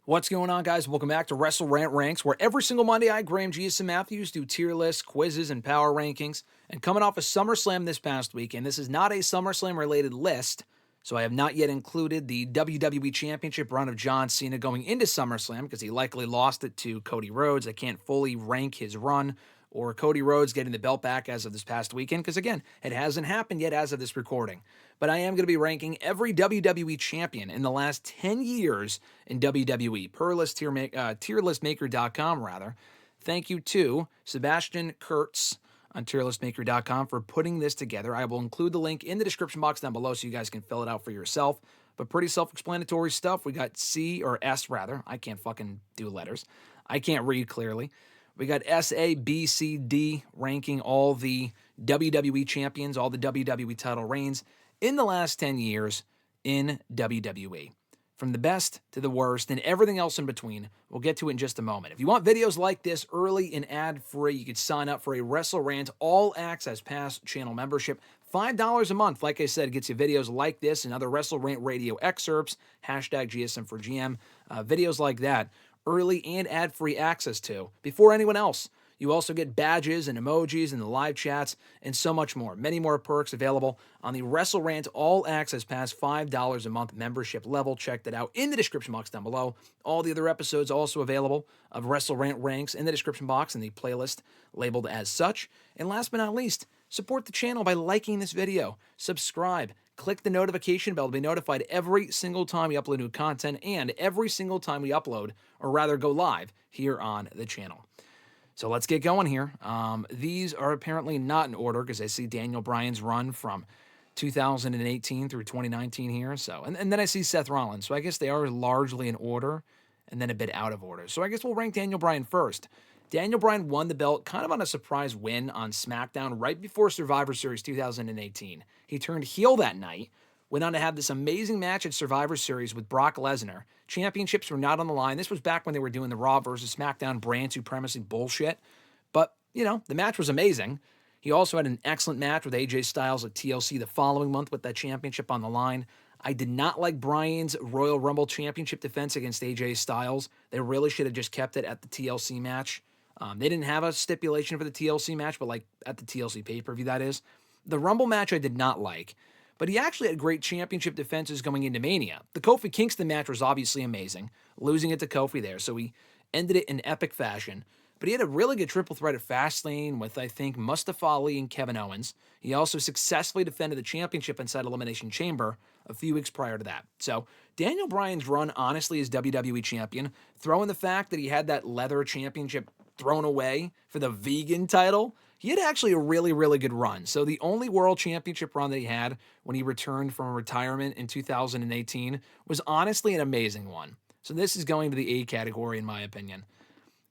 What's going on, guys? Welcome back to WrestleRant Ranks, where every single Monday I, Graham Gius and Matthews, do tier lists, quizzes, and power rankings. And coming off of SummerSlam this past week, and this is not a SummerSlam-related list, so I have not yet included the WWE Championship run of John Cena going into SummerSlam, because he likely lost it to Cody Rhodes. I can't fully rank his run, or Cody Rhodes getting the belt back as of this past weekend, because again, it hasn't happened yet as of this recording. But I am going to be ranking every WWE champion in the last 10 years in WWE, per list tierlistmaker.com, rather. Thank you to Sebastian Kurtz on tierlistmaker.com for putting this together. I will include the link in the description box down below so you guys can fill it out for yourself. But pretty self-explanatory stuff. We got C, or S rather. I can't fucking do letters. I can't read clearly. We got S, A, B, C, D, ranking all the WWE champions, all the WWE title reigns in the last 10 years in WWE. From the best to the worst and everything else in between. We'll get to it in just a moment. If you want videos like this early and ad-free, you could sign up for a WrestleRant All Access Pass channel membership. $5 a month, like I said, gets you videos like this and other WrestleRant radio excerpts, hashtag GSM4GM, videos like that. Early and ad-free access to before anyone else. You also get badges and emojis and the live chats and so much more. Many more perks available on the WrestleRant All Access Pass $5 a month membership level. Check that out in the description box down below. All the other episodes also available of WrestleRant Ranks in the description box and the playlist labeled as such. And last but not least, support the channel by liking this video, subscribe, click the notification bell to be notified every single time we upload new content and every single time we upload, or rather go live, here on the channel. So let's get going here. These are apparently not in order because I see Daniel Bryan's run from 2018 through 2019 here. So, and then I see Seth Rollins. So I guess they are largely in order and then a bit out of order. So I guess we'll rank Daniel Bryan first. Daniel Bryan won the belt kind of on a surprise win on SmackDown right before Survivor Series 2018. He turned heel that night, went on to have this amazing match at Survivor Series with Brock Lesnar. Championships were not on the line. This was back when they were doing the Raw versus SmackDown brand supremacy bullshit. But, you know, the match was amazing. He also had an excellent match with AJ Styles at TLC the following month with that championship on the line. I did not like Bryan's Royal Rumble Championship defense against AJ Styles. They really should have just kept it at the TLC match. They didn't have a stipulation for the TLC match, but like at the TLC pay-per-view, that is. The Rumble match I did not like, but he actually had great championship defenses going into Mania. The Kofi Kingston match was obviously amazing, losing it to Kofi there, so he ended it in epic fashion. But he had a really good triple threat at Fastlane with, I think, Mustafa Ali and Kevin Owens. He also successfully defended the championship inside Elimination Chamber a few weeks prior to that. So Daniel Bryan's run, honestly, as WWE Champion, throw in the fact that he had that leather championship thrown away for the vegan title, he had actually a really, really good run. So the only world championship run that he had when he returned from retirement in 2018 was honestly an amazing one. So this is going to the A category in my opinion.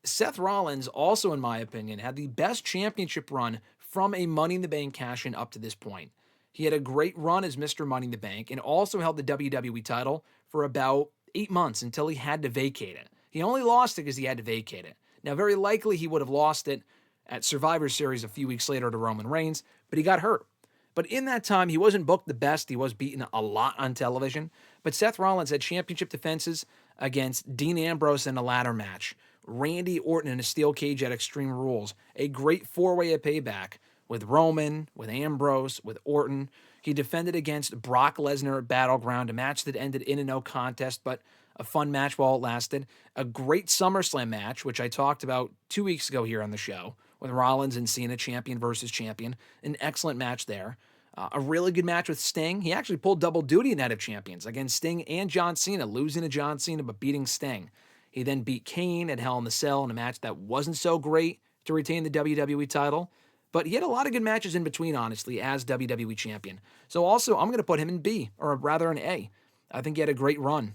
Seth Rollins also, in my opinion, had the best championship run from a Money in the Bank cash-in up to this point. He had a great run as Mr. Money in the Bank and also held the WWE title for about 8 months until he had to vacate it. He only lost it because he had to vacate it. Now, very likely he would have lost it at Survivor Series a few weeks later to Roman Reigns, but he got hurt. But in that time, he wasn't booked the best. He was beaten a lot on television. But Seth Rollins had championship defenses against Dean Ambrose in a ladder match, Randy Orton in a steel cage at Extreme Rules, a great four-way at Payback with Roman, with Ambrose, with Orton. He defended against Brock Lesnar at Battleground, a match that ended in a no contest, but a fun match while it lasted. A great SummerSlam match, which I talked about 2 weeks ago here on the show, with Rollins and Cena, champion versus champion. An excellent match there. A really good match with Sting. He actually pulled double duty in Night of Champions against Sting and John Cena, losing to John Cena but beating Sting. He then beat Kane at Hell in the Cell in a match that wasn't so great to retain the WWE title. But he had a lot of good matches in between, honestly, as WWE Champion. So also, I'm going to put him in B, or rather an A. I think he had a great run.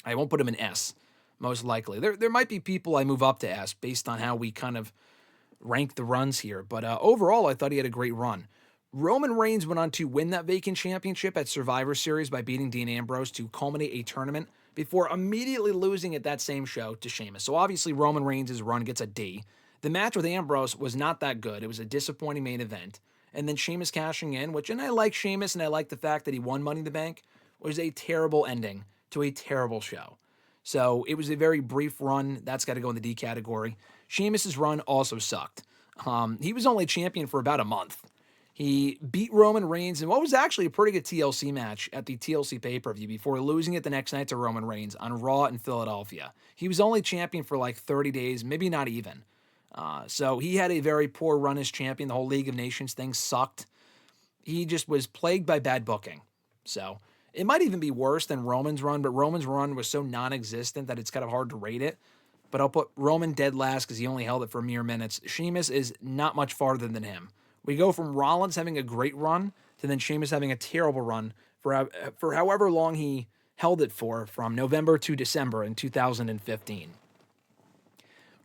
I won't put him in S, most likely. There might be people I move up to S based on how we kind of rank the runs here. But overall, I thought he had a great run. Roman Reigns went on to win that vacant championship at Survivor Series by beating Dean Ambrose to culminate a tournament before immediately losing at that same show to Sheamus. So obviously Roman Reigns' run gets a D. The match with Ambrose was not that good. It was a disappointing main event. And then Sheamus cashing in, and I like Sheamus and I like the fact that he won Money in the Bank, was a terrible ending to a terrible show. So it was a very brief run. That's got to go in the D category. Sheamus's run also sucked. He was only champion for about a month. He beat Roman Reigns in what was actually a pretty good TLC match at the TLC pay-per-view before losing it the next night to Roman Reigns on Raw in Philadelphia. He was only champion for like 30 days, maybe not even. So he had a very poor run as champion. The whole League of Nations thing sucked. He just was plagued by bad booking. So it might even be worse than Roman's run, but Roman's run was so non-existent that it's kind of hard to rate it. But I'll put Roman dead last because he only held it for mere minutes. Sheamus is not much farther than him. We go from Rollins having a great run to then Sheamus having a terrible run for however long he held it for, from November to December in 2015.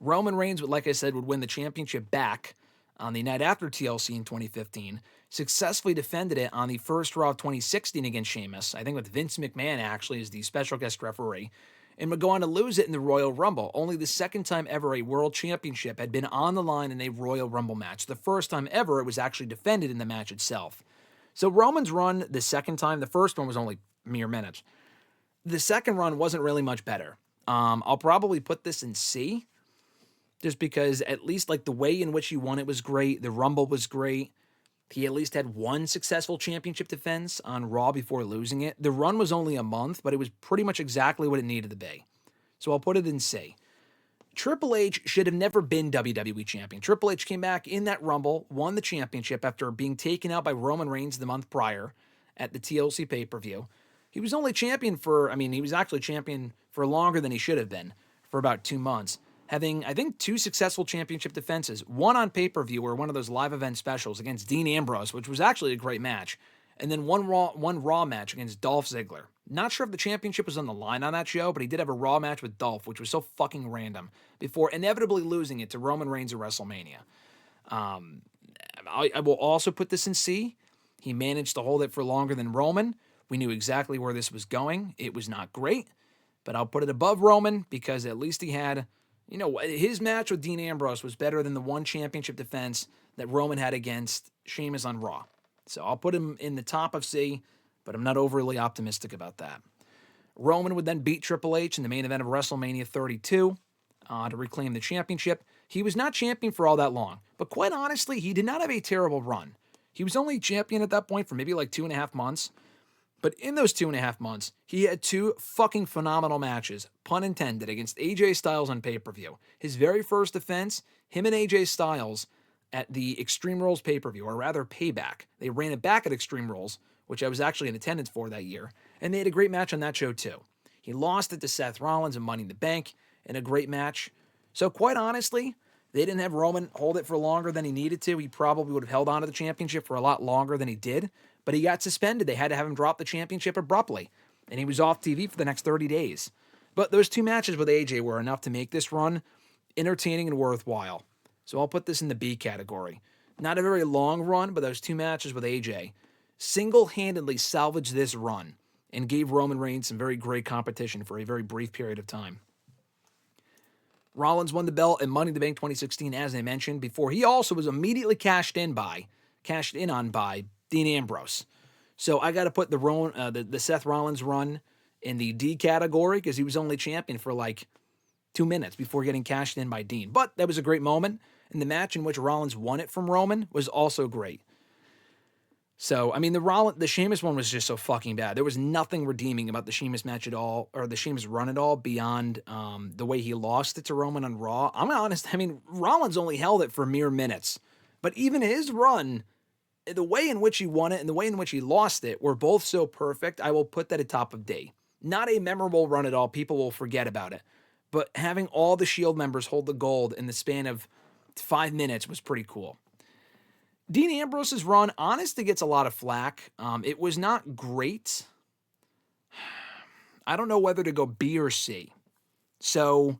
Roman Reigns, like I said, would win the championship back on the night after TLC in 2015, successfully defended it on the first Raw of 2016 against Sheamus, I think with Vince McMahon actually as the special guest referee, and would go on to lose it in the Royal Rumble, only the second time ever a World Championship had been on the line in a Royal Rumble match. The first time ever it was actually defended in the match itself. So Roman's run the second time, the first one was only mere minutes. The second run wasn't really much better. I'll probably put this in C, just because at least like the way in which he won it was great. The Rumble was great. He at least had one successful championship defense on Raw before losing it. The run was only a month, but it was pretty much exactly what it needed to be. So I'll put it in C. Triple H should have never been WWE Champion. Triple H came back in that Rumble, won the championship after being taken out by Roman Reigns the month prior at the TLC pay-per-view. He was only champion he was actually champion for longer than he should have been, for about 2 months. Having, I think, 2 successful championship defenses, one on pay-per-view or one of those live event specials against Dean Ambrose, which was actually a great match, and then one Raw match against Dolph Ziggler. Not sure if the championship was on the line on that show, but he did have a Raw match with Dolph, which was so fucking random, before inevitably losing it to Roman Reigns at WrestleMania. I will also put this in C. He managed to hold it for longer than Roman. We knew exactly where this was going. It was not great, but I'll put it above Roman because at least he had... his match with Dean Ambrose was better than the one championship defense that Roman had against Sheamus on Raw. So I'll put him in the top of C, but I'm not overly optimistic about that. Roman would then beat Triple H in the main event of WrestleMania 32 to reclaim the championship. He was not champion for all that long, but quite honestly, he did not have a terrible run. He was only champion at that point for maybe like 2.5 months. But in those 2.5 months, he had 2 fucking phenomenal matches, pun intended, against AJ Styles on pay-per-view. His very first defense, him and AJ Styles at the Extreme Rules pay-per-view, or rather Payback. They ran it back at Extreme Rules, which I was actually in attendance for that year, and they had a great match on that show too. He lost it to Seth Rollins in Money in the Bank in a great match. So quite honestly, they didn't have Roman hold it for longer than he needed to. He probably would have held on to the championship for a lot longer than he did. But he got suspended. They had to have him drop the championship abruptly. And he was off TV for the next 30 days. But those 2 matches with AJ were enough to make this run entertaining and worthwhile. So I'll put this in the B category. Not a very long run, but those 2 matches with AJ single-handedly salvaged this run and gave Roman Reigns some very great competition for a very brief period of time. Rollins won the belt in Money in the Bank 2016, as I mentioned, before he also was immediately cashed in on by Dean Ambrose. So I got to put the Seth Rollins run in the D category because he was only champion for like 2 minutes before getting cashed in by Dean. But that was a great moment, and the match in which Rollins won it from Roman was also great. So, the Sheamus one was just so fucking bad. There was nothing redeeming about the Sheamus match at all, or the Sheamus run at all, beyond the way he lost it to Roman on Raw. I'm honest, Rollins only held it for mere minutes. But even his run, the way in which he won it and the way in which he lost it were both so perfect, I will put that at top of D. Not a memorable run at all. People will forget about it. But having all the Shield members hold the gold in the span of 5 minutes was pretty cool. Dean Ambrose's run, honestly, gets a lot of flack. It was not great. I don't know whether to go B or C. So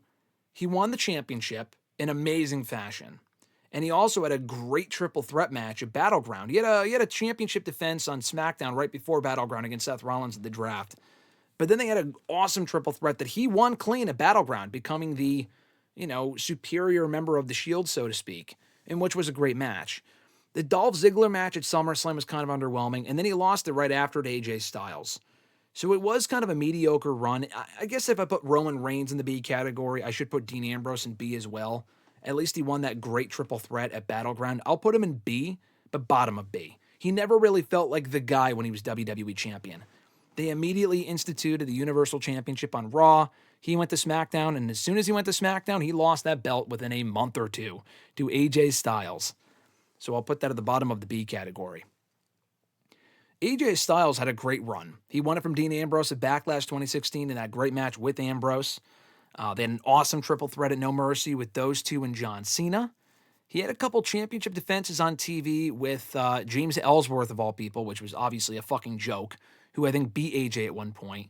he won the championship in amazing fashion. And he also had a great triple threat match at Battleground. He had a championship defense on SmackDown right before Battleground against Seth Rollins at the draft. But then they had an awesome triple threat that he won clean at Battleground, becoming the, superior member of the Shield, so to speak, in which was a great match. The Dolph Ziggler match at SummerSlam was kind of underwhelming, and then he lost it right after to AJ Styles. So it was kind of a mediocre run. I guess if I put Roman Reigns in the B category, I should put Dean Ambrose in B as well. At least he won that great triple threat at Battleground. I'll put him in B, but bottom of B. He never really felt like the guy when he was WWE Champion. They immediately instituted the Universal Championship on Raw. He went to SmackDown, and as soon as he went to SmackDown, he lost that belt within a month or two to AJ Styles. So I'll put that at the bottom of the B category. AJ Styles had a great run. He won it from Dean Ambrose at Backlash 2016 in that great match with Ambrose. They had an awesome triple threat at No Mercy with those two and John Cena. He had a couple championship defenses on TV with James Ellsworth, of all people, which was obviously a fucking joke, who I think beat AJ at one point.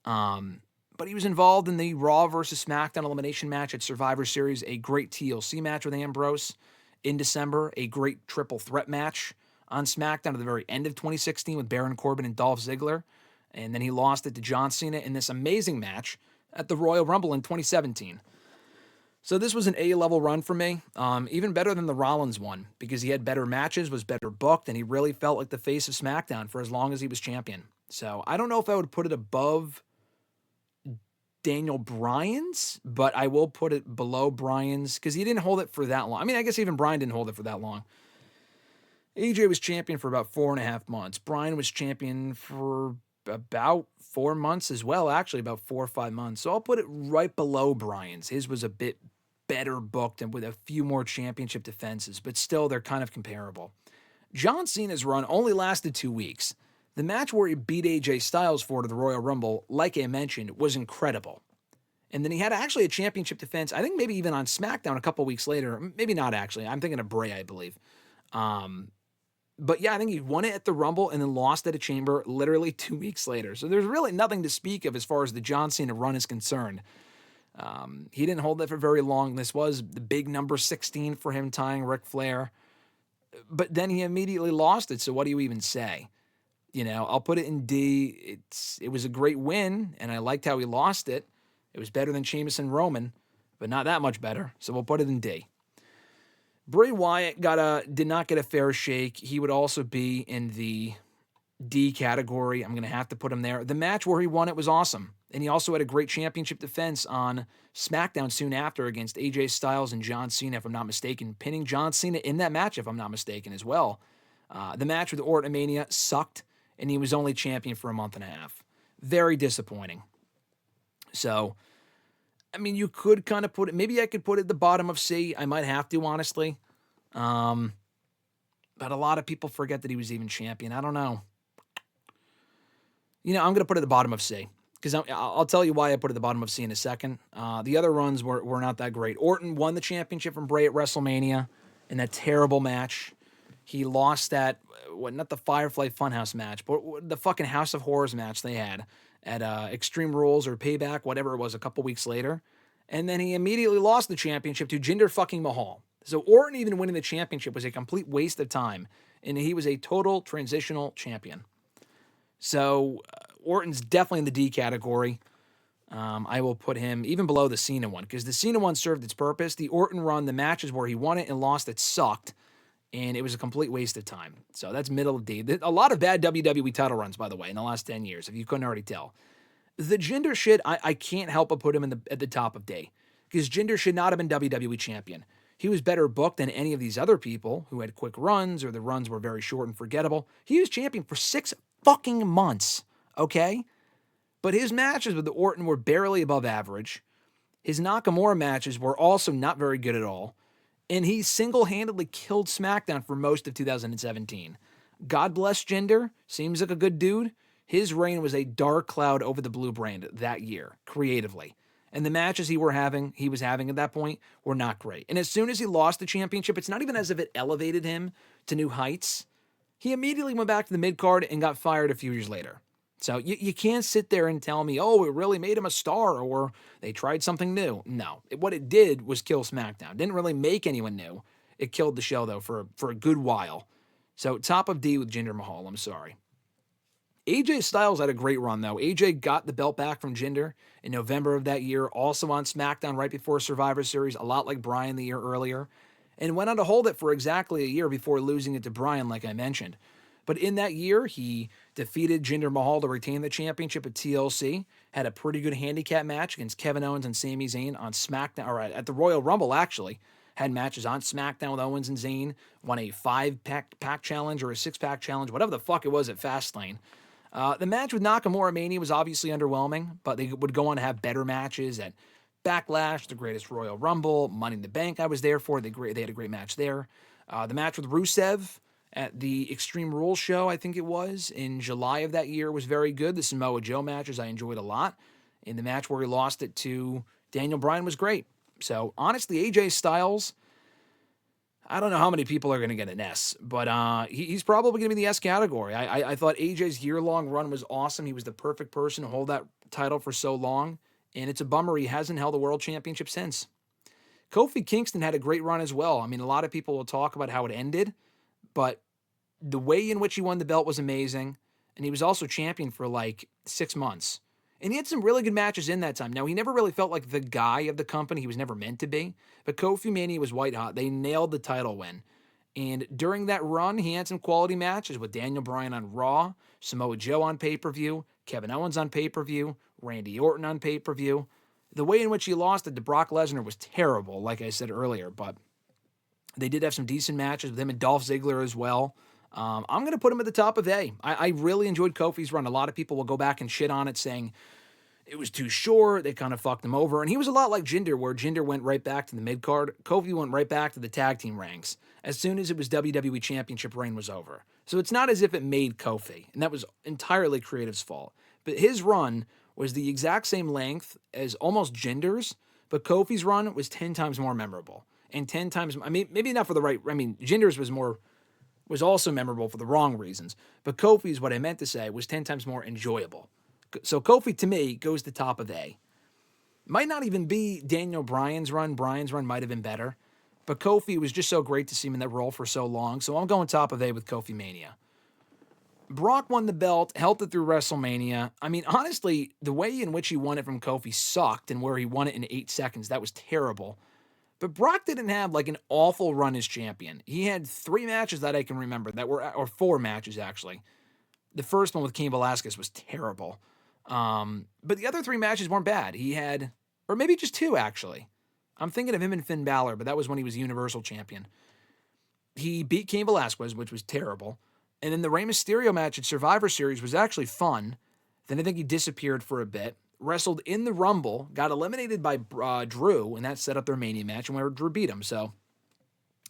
But he was involved in the Raw versus SmackDown elimination match at Survivor Series, a great TLC match with Ambrose in December, a great triple threat match on SmackDown at the very end of 2016 with Baron Corbin and Dolph Ziggler. And then he lost it to John Cena in this amazing match at the Royal Rumble in 2017. So this was an A-level run for me, even better than the Rollins one, because he had better matches, was better booked, and he really felt like the face of SmackDown for as long as he was champion. So I don't know if I would put it above Daniel Bryan's, but I will put it below Bryan's, because he didn't hold it for that long. I mean, I guess even Bryan didn't hold it for that long. AJ was champion for about 4.5 months. Bryan was champion for about 4 months as well, actually about 4 or 5 months. So I'll put it right below Bryan's. His was a bit better booked and with a few more championship defenses, but still they're kind of comparable. John Cena's run only lasted 2 weeks. The match where he beat AJ Styles for to the Royal Rumble, like I mentioned, was incredible. And then he had actually a championship defense, I think maybe even on SmackDown a couple weeks later. Maybe not actually. I'm thinking of Bray, I believe. But yeah, I think he won it at the Rumble and then lost at a Chamber literally 2 weeks later. So there's really nothing to speak of as far as the John Cena run is concerned. He didn't hold that for very long. This was the big number 16 for him, tying Ric Flair. But then he immediately lost it, so what do you even say? You know, I'll put it in D. It was a great win, and I liked how he lost it. It was better than Sheamus and Roman, but not that much better, so we'll put it in D. Bray Wyatt did not get a fair shake. He would also be in the D category. I'm going to have to put him there. The match where he won it was awesome. And he also had a great championship defense on SmackDown soon after against AJ Styles and John Cena, if I'm not mistaken, pinning John Cena in that match, if I'm not mistaken, as well. The match with Orton at Mania sucked, and he was only champion for a month and a half. Very disappointing. So, I mean, you could kind of put it, maybe I could put it at the bottom of C. I might have to, honestly. But a lot of people forget that he was even champion. I don't know. You know, I'm going to put it at the bottom of C, because I'll tell you why I put it at the bottom of C in a second. The other runs were not that great. Orton won the championship from Bray at WrestleMania in that terrible match. He lost that, not the Firefly Funhouse match, but the fucking House of Horrors match they had at Extreme Rules or Payback, whatever it was, a couple weeks later. And then he immediately lost the championship to Jinder fucking Mahal. So Orton even winning the championship was a complete waste of time, and he was a total transitional champion. So Orton's definitely in the D category. I will put him even below the Cena one, because the Cena one served its purpose. The Orton run, the matches where he won it and lost it sucked, and it was a complete waste of time. So that's middle of D. A lot of bad WWE title runs, by the way, in the last 10 years, if you couldn't already tell. The Jinder shit, I can't help but put him at the top of D, because Jinder should not have been WWE Champion. He was better booked than any of these other people who had quick runs or the runs were very short and forgettable. He was champion for 6 fucking months, okay? But his matches with the Orton were barely above average. His Nakamura matches were also not very good at all. And he single-handedly killed SmackDown for most of 2017. God bless Jinder. Seems like a good dude. His reign was a dark cloud over the Blue brand that year, creatively. And the matches he was having at that point were not great. And as soon as he lost the championship, it's not even as if it elevated him to new heights. He immediately went back to the mid-card and got fired a few years later. So you can't sit there and tell me, oh, it really made him a star or they tried something new. No. What it did was kill SmackDown. Didn't really make anyone new. It killed the show, though, for a good while. So top of D with Jinder Mahal. I'm sorry. AJ Styles had a great run, though. AJ got the belt back from Jinder in November of that year, also on SmackDown right before Survivor Series, a lot like Bryan the year earlier, and went on to hold it for exactly a year before losing it to Bryan, like I mentioned. But in that year, he defeated Jinder Mahal to retain the championship at TLC, had a pretty good handicap match against Kevin Owens and Sami Zayn on SmackDown, or at the Royal Rumble, actually. Had matches on SmackDown with Owens and Zayn, won a 5-pack challenge or a 6-pack challenge, whatever the fuck it was at Fastlane. The match with Nakamura Mania was obviously underwhelming, but they would go on to have better matches at Backlash, the Greatest Royal Rumble, Money in the Bank I was there for. They had a great match there. The match with Rusev at the Extreme Rules show, I think it was, in July of that year was very good. The Samoa Joe matches I enjoyed a lot. And the match where he lost it to Daniel Bryan was great. So, honestly, AJ Styles, I don't know how many people are going to get an S, but he's probably going to be in the S category. I thought AJ's year-long run was awesome. He was the perfect person to hold that title for so long, and it's a bummer he hasn't held a world championship since. Kofi Kingston had a great run as well. I mean, a lot of people will talk about how it ended, but the way in which he won the belt was amazing, and he was also champion for like 6 months. And he had some really good matches in that time. Now, he never really felt like the guy of the company. He was never meant to be. But Kofi Mania was white hot. They nailed the title win. And during that run, he had some quality matches with Daniel Bryan on Raw, Samoa Joe on pay-per-view, Kevin Owens on pay-per-view, Randy Orton on pay-per-view. The way in which he lost it to Brock Lesnar was terrible, like I said earlier. But they did have some decent matches with him and Dolph Ziggler as well. I'm going to put him at the top of A. I really enjoyed Kofi's run. A lot of people will go back and shit on it, saying it was too short. They kind of fucked him over. And he was a lot like Jinder, where Jinder went right back to the mid-card. Kofi went right back to the tag team ranks as soon as it was WWE Championship reign was over. So it's not as if it made Kofi, and that was entirely Creative's fault. But his run was the exact same length as almost Jinder's, but Kofi's run was 10 times more memorable. And 10 times, I mean, maybe not for the right, I mean, Jinder's was also memorable for the wrong reasons. But Kofi's, what I meant to say, was 10 times more enjoyable. So Kofi, to me, goes to top of A. Might not even be Daniel Bryan's run. Bryan's run might have been better. But Kofi was just so great to see him in that role for so long. So I'm going top of A with Kofi Mania. Brock won the belt, held it through WrestleMania. I mean, honestly, the way in which he won it from Kofi sucked, and where he won it in 8 seconds, that was terrible. But Brock didn't have like an awful run as champion. He had 3 matches that I can remember or 4 matches actually. The first one with Cain Velasquez was terrible. But the other 3 matches weren't bad. He had, or maybe just 2 actually. I'm thinking of him and Finn Balor, but that was when he was Universal Champion. He beat Cain Velasquez, which was terrible. And then the Rey Mysterio match at Survivor Series was actually fun. Then I think he disappeared for a bit. Wrestled in the Rumble, got eliminated by Drew, and that set up their Mania match, and where Drew beat him. So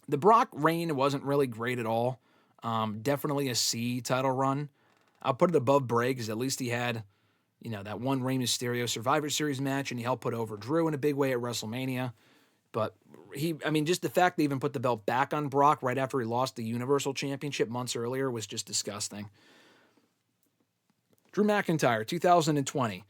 the Brock reign wasn't really great at all. Definitely a C title run. I'll put it above Bray because at least he had, that one Rey Mysterio Survivor Series match, and he helped put over Drew in a big way at WrestleMania. But just the fact they even put the belt back on Brock right after he lost the Universal Championship months earlier was just disgusting. Drew McIntyre, 2020.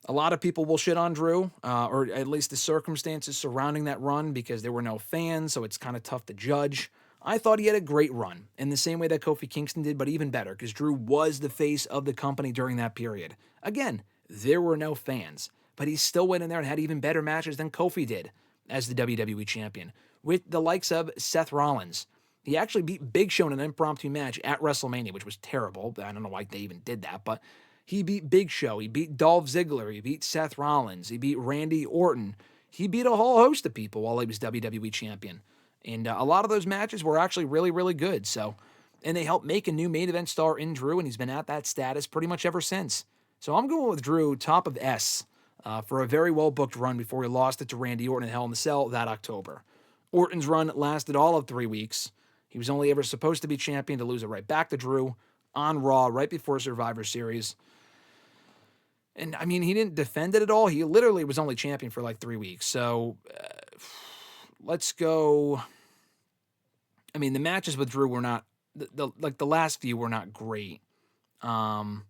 A lot of people will shit on Drew, or at least the circumstances surrounding that run, because there were no fans, so it's kind of tough to judge. I thought he had a great run, in the same way that Kofi Kingston did, but even better, because Drew was the face of the company during that period. Again, there were no fans, but he still went in there and had even better matches than Kofi did as the WWE Champion, with the likes of Seth Rollins. He actually beat Big Show in an impromptu match at WrestleMania, which was terrible. I don't know why they even did that, but he beat Big Show. He beat Dolph Ziggler. He beat Seth Rollins. He beat Randy Orton. He beat a whole host of people while he was WWE Champion. And a lot of those matches were actually really, really good. And they helped make a new main event star in Drew, and he's been at that status pretty much ever since. So I'm going with Drew, top of S, for a very well-booked run before he lost it to Randy Orton in Hell in the Cell that October. Orton's run lasted all of 3 weeks. He was only ever supposed to be champion to lose it right back to Drew on Raw right before Survivor Series. And, I mean, he didn't defend it at all. He literally was only champion for like 3 weeks. So, let's go. I mean, the matches with Drew were not, the last few were not great. The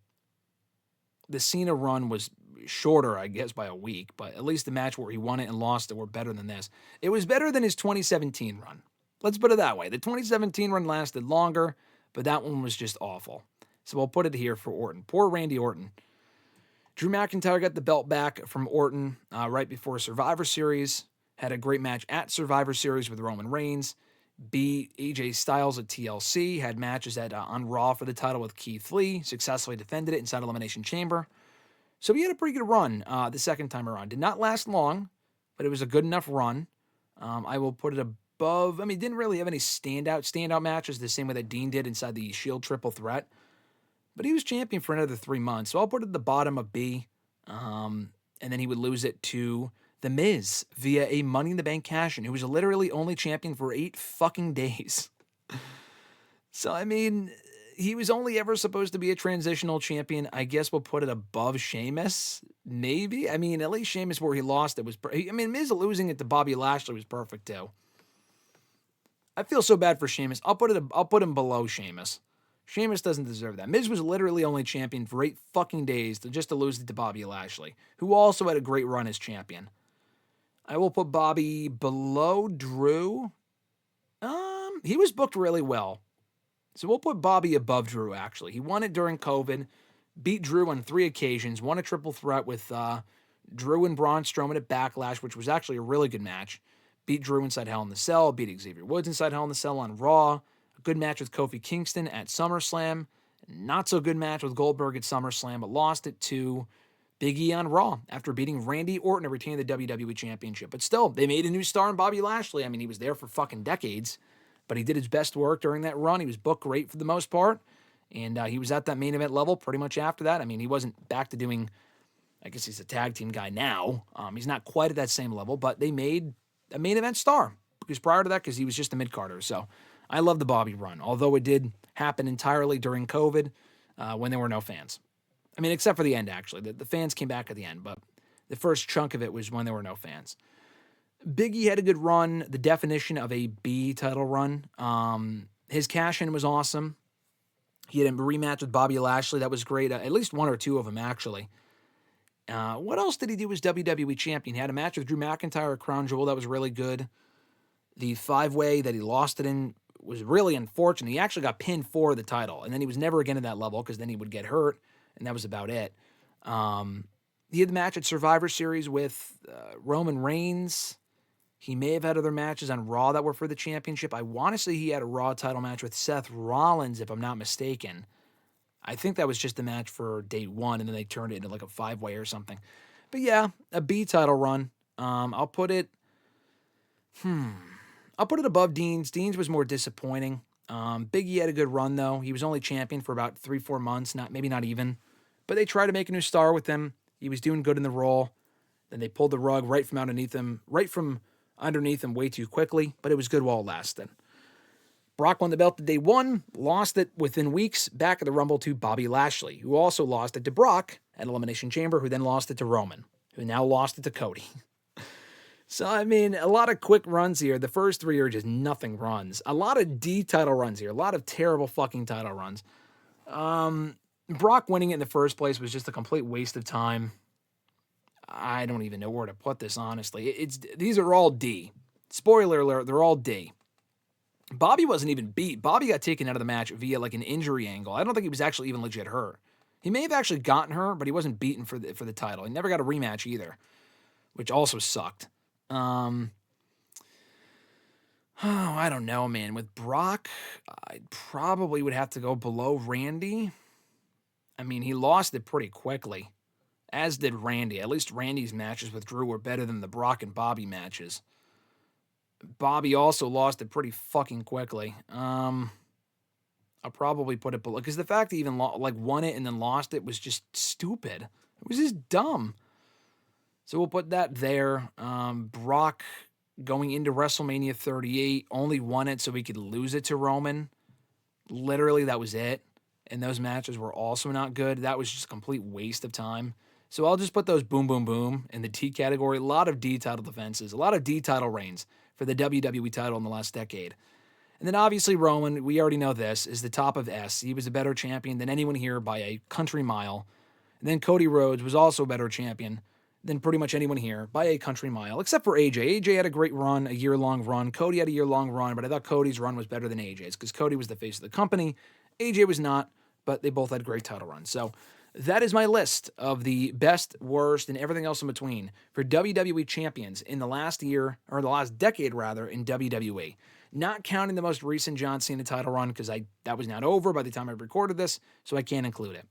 Cena run was shorter, I guess, by a week, but at least the match where he won it and lost it were better than this. It was better than his 2017 run. Let's put it that way. The 2017 run lasted longer, but that one was just awful. So I'll put it here for Orton. Poor Randy Orton. Drew McIntyre got the belt back from Orton right before Survivor Series. Had a great match at Survivor Series with Roman Reigns. beat AJ Styles at TLC, had matches on Raw for the title with Keith Lee, successfully defended it inside Elimination Chamber. So he had a pretty good run the second time around. Did not last long, but it was a good enough run. I will put it above. I mean, didn't really have any standout matches the same way that Dean did inside the Shield Triple Threat. But he was champion for another 3 months, so I'll put it at the bottom of B. And then he would lose it to The Miz via a Money in the Bank cash-in, who was literally only champion for 8 fucking days. So, I mean, he was only ever supposed to be a transitional champion. I guess we'll put it above Sheamus, maybe. I mean, at least Sheamus, where he lost it, was... Miz losing it to Bobby Lashley was perfect, too. I feel so bad for Sheamus. I'll put him below Sheamus. Sheamus doesn't deserve that. Miz was literally only champion for 8 fucking days just to lose it to Bobby Lashley, who also had a great run as champion. I will put Bobby below Drew. He was booked really well. So we'll put Bobby above Drew, actually. He won it during COVID, beat Drew on 3 occasions, won a triple threat with Drew and Braun Strowman at Backlash, which was actually a really good match. Beat Drew inside Hell in the Cell, beat Xavier Woods inside Hell in the Cell on Raw. A good match with Kofi Kingston at SummerSlam. Not so good match with Goldberg at SummerSlam, but lost it to Big E on Raw after beating Randy Orton to retain the WWE Championship. But still, they made a new star in Bobby Lashley. I mean, he was there for fucking decades, but he did his best work during that run. He was booked great for the most part, and he was at that main event level pretty much after that. I mean, he wasn't back to doing, I guess he's a tag team guy now. He's not quite at that same level, but they made a main event star because prior to that, because he was just a mid-carder. So I love the Bobby run, although it did happen entirely during COVID when there were no fans. I mean, except for the end, actually. The fans came back at the end, but the first chunk of it was when there were no fans. Big E had a good run, the definition of a B title run. His cash-in was awesome. He had a rematch with Bobby Lashley. That was great. At least 1 or 2 of them, actually. What else did he do as WWE Champion? He had a match with Drew McIntyre at Crown Jewel. That was really good. The 5-way that he lost it in was really unfortunate. He actually got pinned for the title, and then he was never again at that level because then he would get hurt, and that was about it. He had the match at Survivor Series with Roman Reigns. He may have had other matches on Raw that were for the championship. I want to say he had a Raw title match with Seth Rollins, if I'm not mistaken. I think that was just a match for day 1, and then they turned it into like a 5-way or something. But yeah, a B title run. I'll put it above Dean's. Dean's was more disappointing. Big E had a good run, though. He was only champion for about 3-4 months, maybe not even. But they tried to make a new star with him. He was doing good in the role. Then they pulled the rug right from underneath him way too quickly, but it was good while it lasted. Brock won the belt the day 1, lost it within weeks, back at the Rumble to Bobby Lashley, who also lost it to Brock at Elimination Chamber, who then lost it to Roman, who now lost it to Cody. So, I mean, a lot of quick runs here. The first 3 are just nothing runs. A lot of D title runs here. A lot of terrible fucking title runs. Brock winning it in the first place was just a complete waste of time. I don't even know where to put this, honestly. These are all D. Spoiler alert, they're all D. Bobby wasn't even beat. Bobby got taken out of the match via like an injury angle. I don't think he was actually even legit hurt. He may have actually gotten hurt, but he wasn't beaten for the title. He never got a rematch either, which also sucked. I don't know, man. With Brock, I probably would have to go below Randy. I mean, he lost it pretty quickly, as did Randy. At least Randy's matches with Drew were better than the Brock and Bobby matches. Bobby also lost it pretty fucking quickly. I'll probably put it below, because the fact that he even won it and then lost it was just stupid. It was just dumb. So we'll put that there. Brock going into WrestleMania 38 only won it so he could lose it to Roman. Literally, that was it. And those matches were also not good. That was just a complete waste of time. So I'll just put those boom, boom, boom in the T category. A lot of D title defenses, a lot of D title reigns for the WWE title in the last decade. And then obviously Roman, we already know this, is the top of S. He was a better champion than anyone here by a country mile. And then Cody Rhodes was also a better champion than pretty much anyone here by a country mile, except for AJ. AJ had a great run, a year-long run. Cody had a year-long run, but I thought Cody's run was better than AJ's because Cody was the face of the company. AJ was not, but they both had great title runs. So that is my list of the best, worst, and everything else in between for WWE champions in the last year, or the last decade rather, in WWE. Not counting the most recent John Cena title run, because that was not over by the time I recorded this, so I can't include it.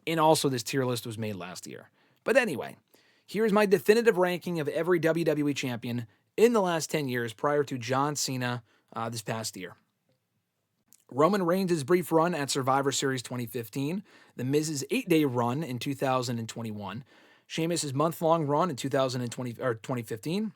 And also, this tier list was made last year. But anyway, here's my definitive ranking of every WWE champion in the last 10 years prior to John Cena this past year. Roman Reigns' brief run at Survivor Series 2015, The Miz's 8-day run in 2021, Sheamus' month-long run in 2015,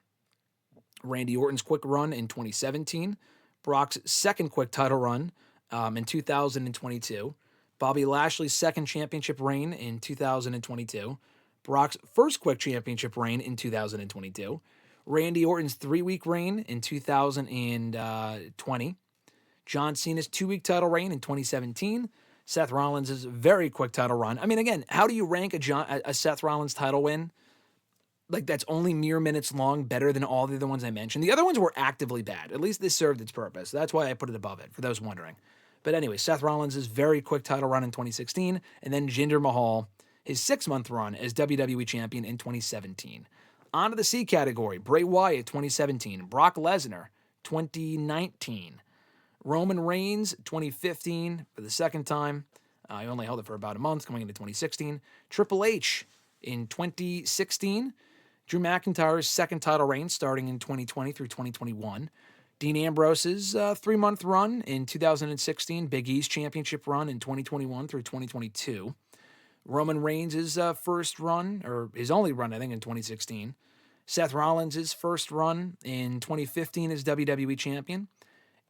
Randy Orton's quick run in 2017, Brock's second quick title run in 2022, Bobby Lashley's second championship reign in 2022, Brock's first quick championship reign in 2022, Randy Orton's 3-week reign in 2020, John Cena's 2-week title reign in 2017, Seth Rollins' very quick title run. I mean, again, how do you rank a Seth Rollins title win? Like, that's only mere minutes long, better than all the other ones I mentioned. The other ones were actively bad. At least this served its purpose. That's why I put it above it, for those wondering. But anyway, Seth Rollins' very quick title run in 2016, and then Jinder Mahal, his 6-month run as WWE Champion in 2017. On to the C category, Bray Wyatt, 2017. Brock Lesnar, 2019. Roman Reigns, 2015, for the second time. I only held it for about a month, going into 2016. Triple H in 2016. Drew McIntyre's second title reign starting in 2020 through 2021. Dean Ambrose's 3-month run in 2016. Big E's championship run in 2021 through 2022. Roman Reigns' first run, or his only run, I think, in 2016. Seth Rollins' first run in 2015 as WWE Champion.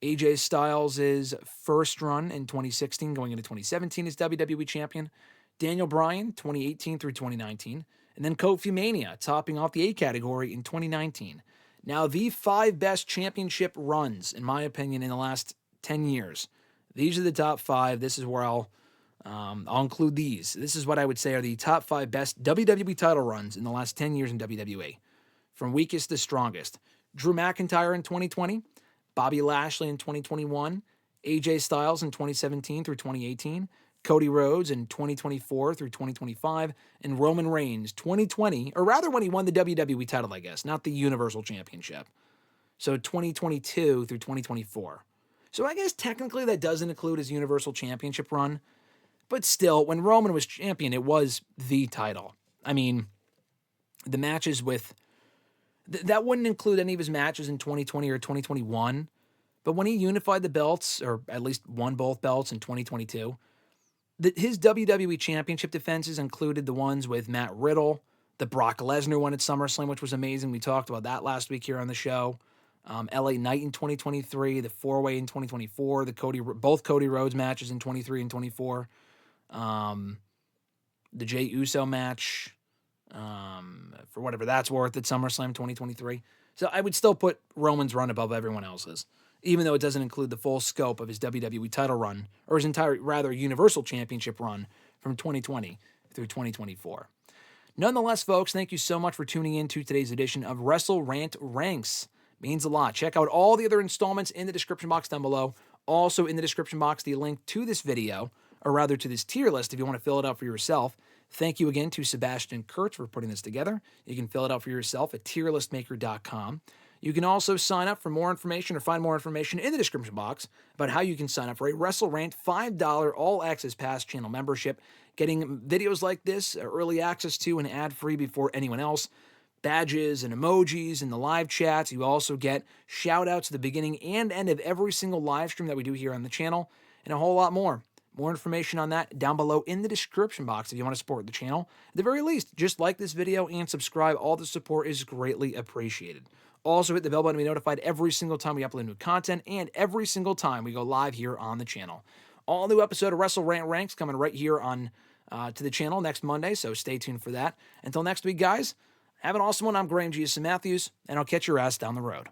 AJ Styles' first run in 2016 going into 2017 as WWE Champion. Daniel Bryan, 2018 through 2019. And then Kofi Mania, topping off the A category in 2019. Now, the 5 best championship runs, in my opinion, in the last 10 years. These are the top 5. This is where I'll include these. This is what I would say are the top 5 best WWE title runs in the last 10 years in WWE. From weakest to strongest. Drew McIntyre in 2020. Bobby Lashley in 2021. AJ Styles in 2017 through 2018. Cody Rhodes in 2024 through 2025, and Roman Reigns 2020, or rather when he won the WWE title, I guess, not the Universal Championship. So 2022 through 2024. So I guess technically that doesn't include his Universal Championship run, but still, when Roman was champion, it was the title. I mean, the matches with... that wouldn't include any of his matches in 2020 or 2021, but when he unified the belts, or at least won both belts in 2022, his WWE Championship defenses included the ones with Matt Riddle, the Brock Lesnar one at SummerSlam, which was amazing. We talked about that last week here on the show. LA Knight in 2023, the 4-way in 2024, both Cody Rhodes matches in 23 and 24, the Jey Uso match, for whatever that's worth, at SummerSlam 2023. So I would still put Roman's run above everyone else's, even though it doesn't include the full scope of his WWE title run, or his entire, rather, Universal Championship run from 2020 through 2024. Nonetheless, folks, thank you so much for tuning in to today's edition of WrestleRant Ranks. Means a lot. Check out all the other installments in the description box down below. Also in the description box, the link to this video, or rather to this tier list if you want to fill it out for yourself. Thank you again to Sebastian Kurtz for putting this together. You can fill it out for yourself at tierlistmaker.com. You can also sign up for more information or find more information in the description box about how you can sign up for a WrestleRant $5 all-access pass channel membership, getting videos like this, early access to and ad-free before anyone else, badges and emojis and the live chats. You also get shout-outs at the beginning and end of every single live stream that we do here on the channel, and a whole lot more. More information on that down below in the description box if you want to support the channel. At the very least, just like this video and subscribe. All the support is greatly appreciated. Also, hit the bell button to be notified every single time we upload new content and every single time we go live here on the channel. All new episode of WrestleRant Ranks coming right here on to the channel next Monday, so stay tuned for that. Until next week, guys, have an awesome one. I'm Graham G.S. Matthews, and I'll catch your ass down the road.